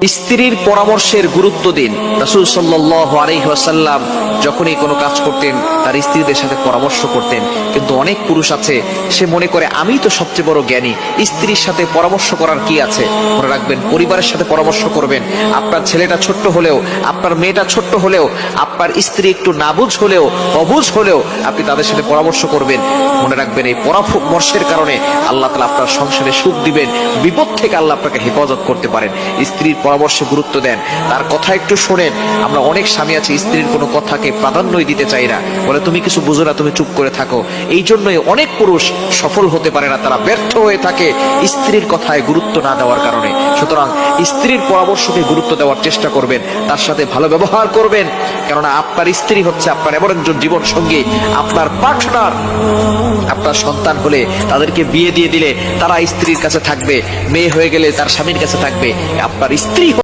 স্ত্রীর পরামর্শের গুরুত্ব দিন। রাসূল সাল্লাল্লাহু আলাইহি ওয়াসাল্লাম যখনই কোনো কাজ করতেন তার স্ত্রীদের সাথে পরামর্শ করতেন। কিন্তু অনেক পুরুষ আছে, সে মনে করে আমি তো সবচেয়ে বড় জ্ঞানী, স্ত্রীর সাথে পরামর্শ করার কি আছে। মনে রাখবেন, পরিবারের সাথে পরামর্শ করবেন। আপনার ছেলেটা ছোট্ট হলেও, আপনার মেয়েটা ছোট্ট হলেও, আপনার স্ত্রী একটু নাবুঝ হলেও, অবুঝ হলেও আপনি তাদের সাথে পরামর্শ করবেন। মনে রাখবেন, এই পরামর্শের কারণে আল্লাহ তাআলা আপনার সংসারে সুখ দিবেন, বিপদ থেকে আল্লাহ আপনাকে হেফাজত করতে পারেন। স্ত্রীর পরামর্শে গুরুত্ব দেন, তার কথা একটু শোনেন। আমরা অনেক স্বামী আছি স্ত্রীর কোনো কথাকে প্রাধান্যই দিতে চাই না, বলে তুমি কিছু বুঝো না, তুমি চুপ করে থাকো। এই জন্যই অনেক পুরুষ সফল হতে পারে না, তারা ব্যর্থ হয়ে থাকে স্ত্রীর কথায় গুরুত্ব না দেওয়ার কারণে। সুতরাং স্ত্রীর পরামর্শকে গুরুত্ব দেওয়ার চেষ্টা করবেন, তার সাথে ভালো ব্যবহার করবেন, কেননা আপনার স্ত্রী হচ্ছে আপনার এমন একজন জীবন সঙ্গী, আপনার পার্টনার। আপনার সন্তান হলে তাদেরকে বিয়ে দিয়ে দিলে তারা স্ত্রীর কাছে থাকবে, মেয়ে হয়ে গেলে তার স্বামীর কাছে থাকবে। আপনার স্ত্রী